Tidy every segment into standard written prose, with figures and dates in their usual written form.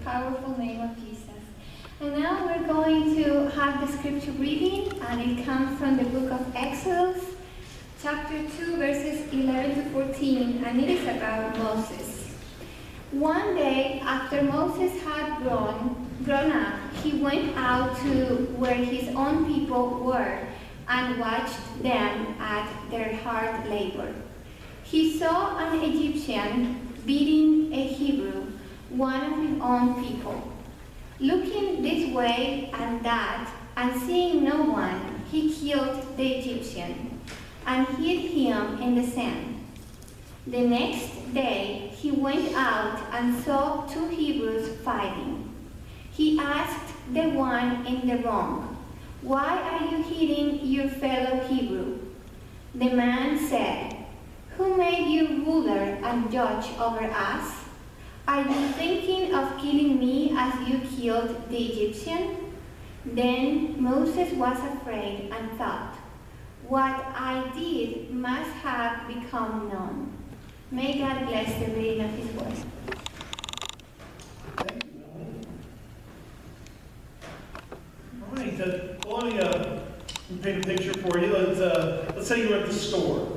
powerful name of Jesus. And now we're going to have the scripture reading, and it comes from the book of Exodus, chapter 2, verses 11 to 14, and it is about Moses. One day, after Moses had grown up, he went out to where his own people were and watched them at their hard labor. He saw an Egyptian beating a Hebrew, one of his own people. Looking this way and that, and seeing no one, he killed the Egyptian and hid him in the sand. The next day, he went out and saw two Hebrews fighting. He asked the one in the wrong, "Why are you hitting your fellow Hebrew?" The man said, "Who made you ruler and judge over us? Are you thinking of killing me as you killed the Egyptian?" Then Moses was afraid and thought, "What I did must have become known." May God bless the reading of His word. Thank you, Melanie. All right, well, let me paint a picture for you. Let's say you're at the store.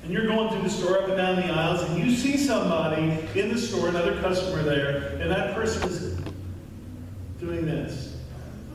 And you're going through the store up and down the aisles, and you see somebody in the store, another customer there, and that person is doing this,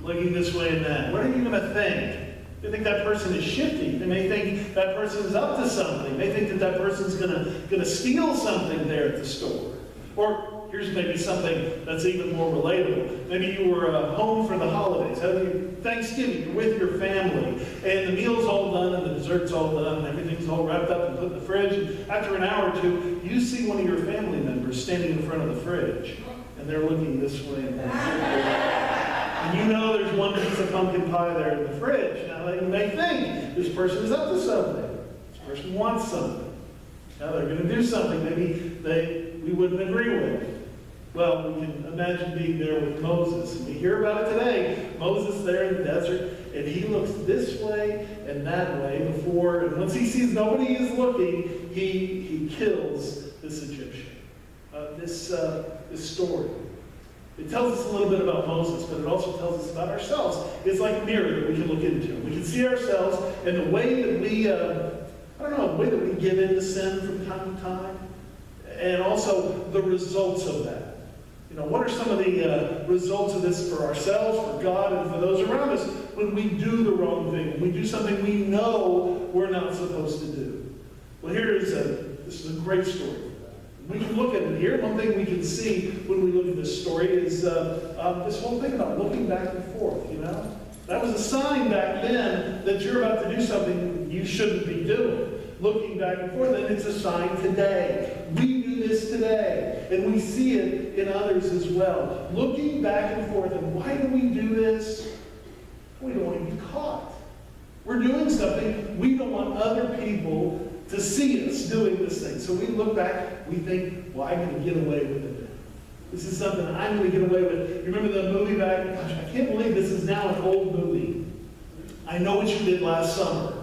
looking this way and that. What are you going to think? They think that person is shifty. They may think that person is up to something. They think that that person's going to steal something there at the store. Or here's maybe something that's even more relatable. Maybe you were home for the holidays, having Thanksgiving, you're with your family, and the meal's all done, and the dessert's all done, and everything's all wrapped up and put in the fridge. And after an hour or two, you see one of your family members standing in front of the fridge, and they're looking this way and that. And you know there's one piece of pumpkin pie there in the fridge. Now you may think this person is up to something. This person wants something. Now they're going to do something maybe we wouldn't agree with. Well, we can imagine being there with Moses. And we hear about it today. Moses there in the desert, and he looks this way and that way before, and once he sees nobody is looking, he kills this Egyptian. This story. It tells us a little bit about Moses, but it also tells us about ourselves. It's like a mirror that we can look into. We can see ourselves and the way that the way that we give in to sin from time to time, and also the results of that. What are some of the results of this for ourselves, for God, and for those around us when we do the wrong thing, when we do something we know we're not supposed to do? Well, this is a great story for that. We can look at it here. One thing we can see when we look at this story is this whole thing about looking back and forth, That was a sign back then that you're about to do something you shouldn't be doing. Looking back and forth, and it's a sign today. We do this today, and we see it in others as well. Looking back and forth, and why do we do this? We don't want to be caught. We're doing something, we don't want other people to see us doing this thing. So we look back, we think, well, I'm going to get away with it. This is something I'm going to get away with. You remember the movie back? Gosh, I can't believe this is now an old movie. I Know What You Did Last Summer.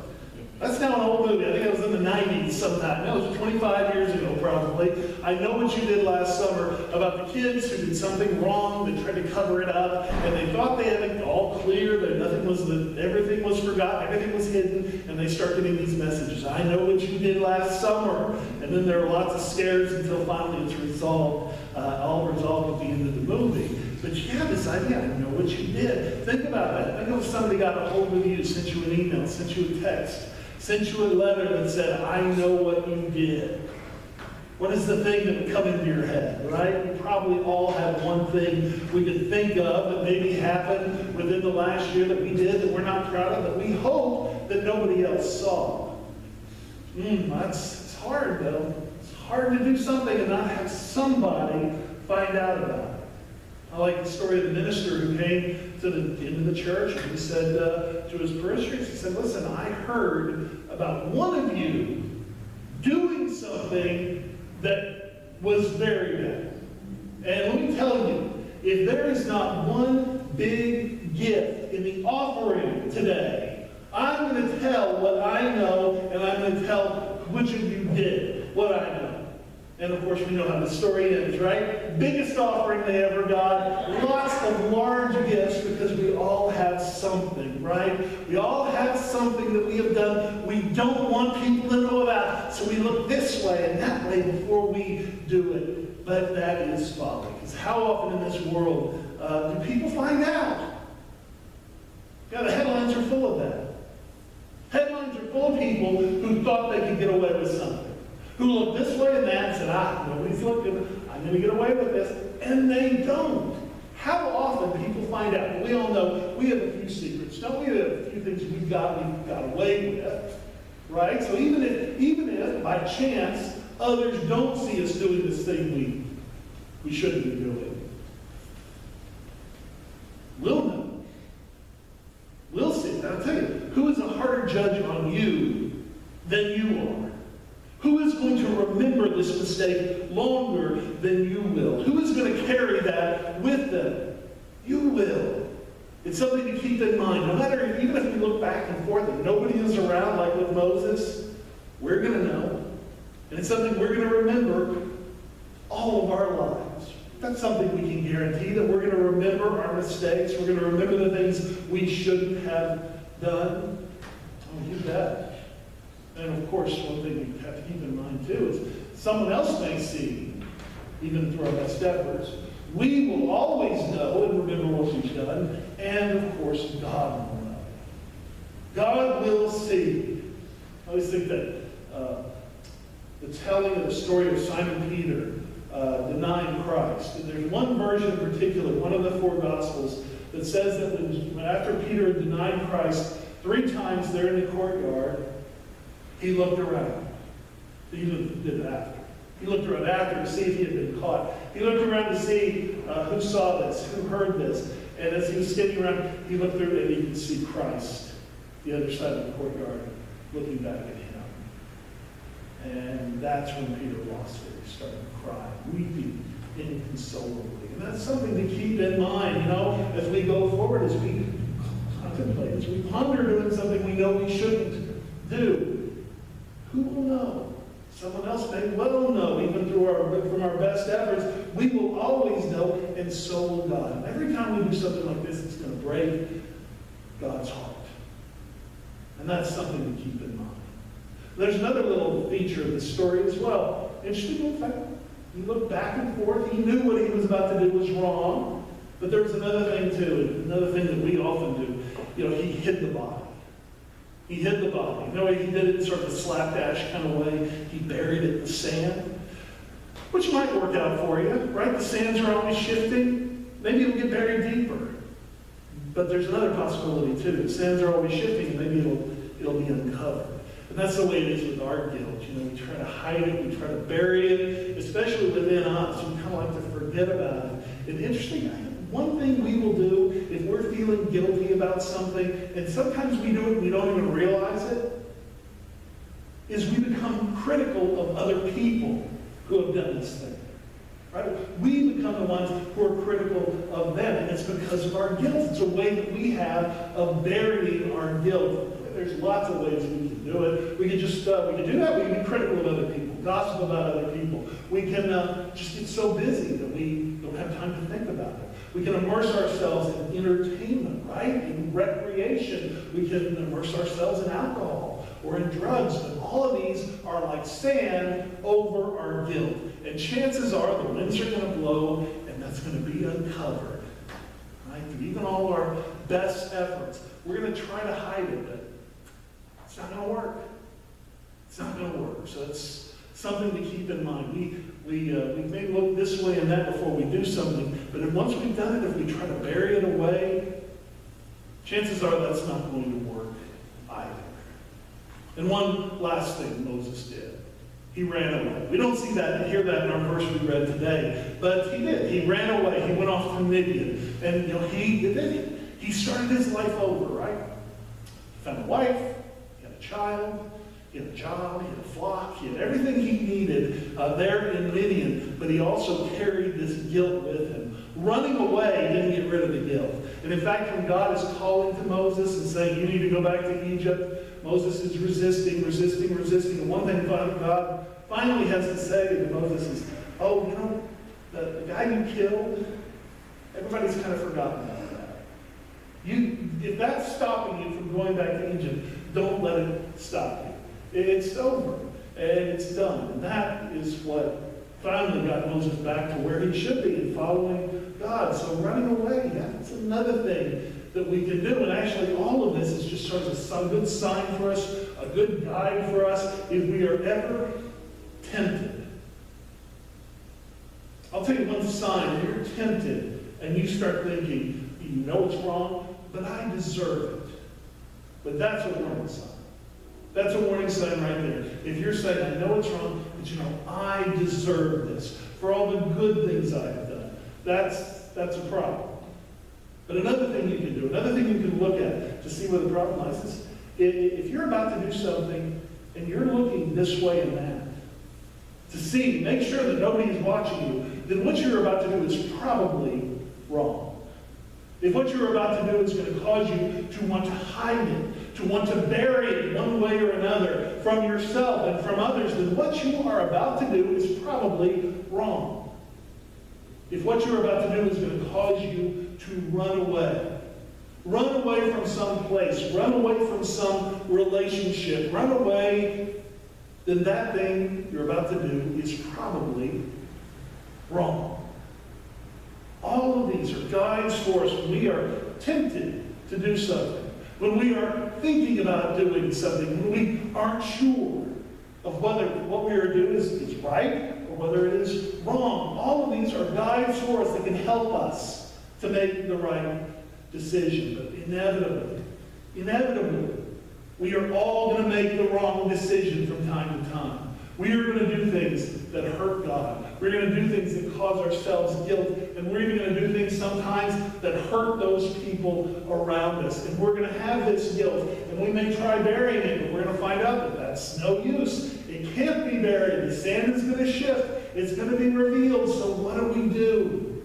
That's now an old movie. I think it was in the 90s sometime. That was 25 years ago, probably. I Know What You Did Last Summer, about the kids who did something wrong. They tried to cover it up, and they thought they had it all clear, that everything was forgotten, everything was hidden, and they start getting these messages. I know what you did last summer. And then there are lots of scares until finally it's resolved, all resolved at the end of the movie. But you have this idea, I know what you did. Think about that. Think if somebody got a hold of you, sent you an email, sent you a text, sent you a letter that said, I know what you did. What is the thing that would come into your head, right? We probably all have one thing we could think of that maybe happened within the last year that we did that we're not proud of, that we hope that nobody else saw. It's hard, though. It's hard to do something and not have somebody find out about it. I like the story of the minister who came into the church and he said to his parishioners, he said, listen, I heard about one of you doing something that was very bad. And let me tell you, if there is not one big gift in the offering today, I'm going to tell what I know, and I'm going to tell which of you did what I know. And of course, we know how the story ends, right? Biggest offering they ever got. Lots of large gifts because we all have something, right? We all have something that we have done we don't want people to know about. So we look this way and that way before we do it. But that is folly. Because how often in this world do people find out? Yeah, the headlines are full of that. Headlines are full of people who thought they could get away with something. Who look this way and that and said, nobody's looking, I'm going to get away with this. And they don't. How often people find out? We all know we have a few secrets. Don't we have a few things we've got away with, right? So even if by chance others don't see us doing this thing we shouldn't be doing, we'll know. We'll see it. I'll tell you, who is a harder judge on you than you are? Who is going to remember this mistake longer than you will? Who is going to carry that with them? You will. It's something to keep in mind. No matter, even if we look back and forth and nobody is around like with Moses, we're going to know. And it's something we're going to remember all of our lives. That's something we can guarantee, that we're going to remember our mistakes. We're going to remember the things we shouldn't have done. Oh, you bet. And of course, one thing we have to keep in mind too is someone else may see, even through our best efforts. We will always know and remember what we've done, and of course, God will know. God will see. I always think that the telling of the story of Simon Peter denying Christ. And there's one version in particular, one of the four Gospels, that says that when after Peter had denied Christ 3 times there in the courtyard, he looked around. He did it after. He looked around after to see if he had been caught. He looked around to see who saw this, who heard this. And as he was standing around, he looked through and he could see Christ, the other side of the courtyard, looking back at him. And that's when Peter lost it. He started crying, weeping inconsolably. And that's something to keep in mind, as we go forward, as we contemplate, as we ponder doing something we know we shouldn't do. Who will know? Someone else may well know, even from our best efforts. We will always know, and so will God. And every time we do something like this, it's going to break God's heart. And that's something to keep in mind. There's another little feature of the story as well. Interesting little fact. He looked back and forth. He knew what he was about to do was wrong. But there was another thing too, another thing that we often do. He hid the body. He hid the body. He did it in sort of a slapdash kind of way. He buried it in the sand, which might work out for you, right? The sands are always shifting. Maybe it'll get buried deeper. But there's another possibility too. The sands are always shifting. Maybe it'll be uncovered. And that's the way it is with our guilt. We try to hide it. We try to bury it, especially within us. We kind of like to forget about it. And interesting, one thing we will do if we're feeling guilty about something, and sometimes we do it and we don't even realize it, is we become critical of other people who have done this thing. Right? We become the ones who are critical of them, and it's because of our guilt. It's a way that we have of burying our guilt. There's lots of ways we can do it. We can do that. We can be critical of other people, gossip about other people. We can just get so busy that we don't have time to think about it. We can immerse ourselves in entertainment, right? In recreation. We can immerse ourselves in alcohol or in drugs. But all of these are like sand over our guilt. And chances are the winds are going to blow, and that's going to be uncovered. Right? Through even all our best efforts, we're going to try to hide it, but it's not going to work. It's not going to work. So it's something to keep in mind. We may look this way and that before we do something, but once we've done it, if we try to bury it away, chances are that's not going to work either. And one last thing Moses did. He ran away. We don't see that and hear that in our verse we read today, but he did. He ran away. He went off to Midian. And he started his life over, right? He found a wife. He had a child. He had a job, he had a flock, he had everything he needed there in Midian, but he also carried this guilt with him. Running away didn't get rid of the guilt. And in fact, when God is calling to Moses and saying, you need to go back to Egypt, Moses is resisting. And one thing God finally has to say to Moses is, oh, you know, the guy you killed, everybody's kind of forgotten about that. If that's stopping you from going back to Egypt, don't let it stop you. It's over, and it's done. And that is what finally got Moses back to where he should be in following God. So running away, that's another thing that we can do. And actually, all of this is just sort of a good sign for us, a good guide for us if we are ever tempted. I'll tell you one sign. If you're tempted and you start thinking, you know it's wrong, but I deserve it. But that's a warning sign. That's a warning sign right there. If you're saying, I know it's wrong, but you know, I deserve this for all the good things I've done. That's a problem. But another thing you can do, another thing you can look at to see where the problem lies is, if you're about to do something and you're looking this way and that, to see, make sure that nobody is watching you, then what you're about to do is probably wrong. If what you're about to do is going to cause you to want to hide it, to want to bury it one way or another from yourself and from others, then what you are about to do is probably wrong. If what you're about to do is going to cause you to run away from some place, run away from some relationship, run away, then that thing you're about to do is probably wrong. All of these are guides for us when we are tempted to do something, when we are thinking about doing something, when we aren't sure of whether what we are doing is right or whether it is wrong. All of these are guides for us that can help us to make the right decision. But inevitably, we are all going to make the wrong decision from time to time. We are going to do things that hurt God. We're going to do things that cause ourselves guilt. And we're even going to do things sometimes that hurt those people around us. And we're going to have this guilt. And we may try burying it, but we're going to find out that that's no use. It can't be buried. The sand is going to shift. It's going to be revealed. So what do we do?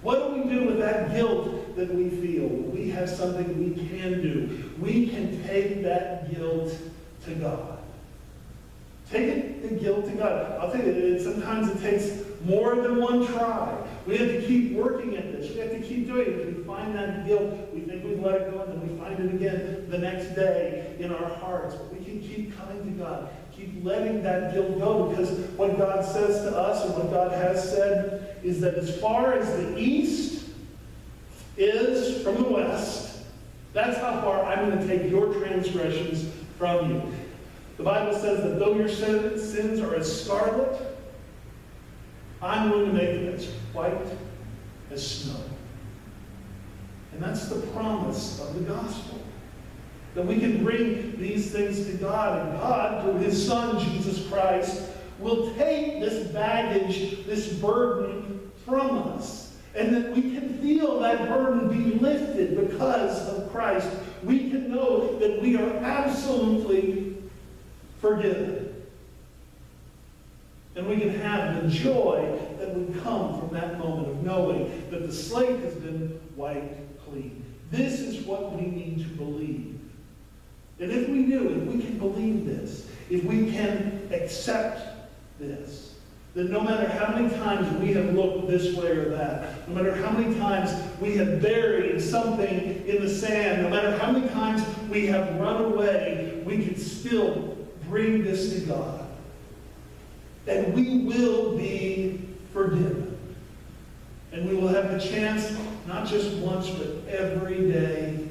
What do we do with that guilt that we feel? We have something we can do. We can take that guilt to God. Take the guilt to God. I'll tell you, sometimes it takes more than one try. We have to keep working at this. We have to keep doing it. If we find that guilt, we think we've let it go, and then we find it again the next day in our hearts. But we can keep coming to God. Keep letting that guilt go, because what God says to us and what God has said is that as far as the east is from the west, that's how far I'm going to take your transgressions from you. The Bible says that though your sins are as scarlet, I'm going to make them as white as snow. And that's the promise of the gospel. That we can bring these things to God, and God, through His Son, Jesus Christ, will take this baggage, this burden from us. And that we can feel that burden be lifted because of Christ. We can know that we are absolutely forgiven. And we can have the joy that would come from that moment of knowing that the slate has been wiped clean. This is what we need to believe. And if we do, if we can believe this, if we can accept this, then no matter how many times we have looked this way or that, no matter how many times we have buried something in the sand, no matter how many times we have run away, we can still bring this to God. And we will be forgiven. And we will have the chance, not just once, but every day,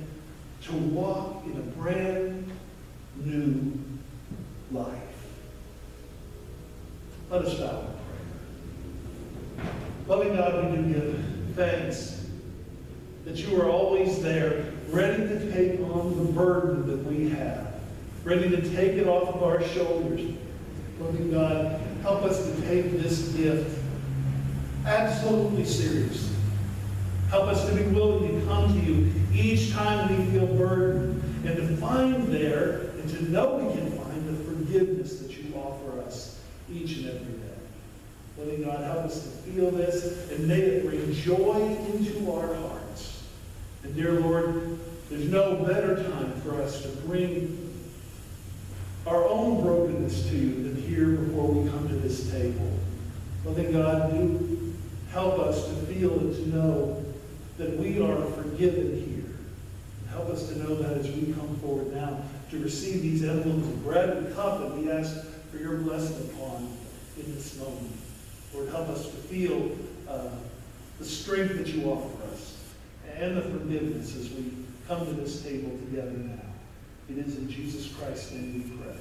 to walk in a brand new life. Let us bow in prayer. Loving God, we do give thanks that you are always there, ready to take on the burden that we have, ready to take it off of our shoulders. Loving God, help us to take this gift absolutely seriously. Help us to be willing to come to you each time we feel burdened, and to find there, and to know we can find the forgiveness that you offer us each and every day. Loving God, help us to feel this, and may it bring joy into our hearts. And dear Lord, there's no better time for us to bring our own brokenness to you than here before we come to this table. Loving God, do help us to feel and to know that we are forgiven here. Help us to know that as we come forward now to receive these emblems of bread and cup that we ask for your blessing upon in this moment. Lord, help us to feel the strength that you offer us and the forgiveness as we come to this table together now. It is in Jesus Christ's name we pray.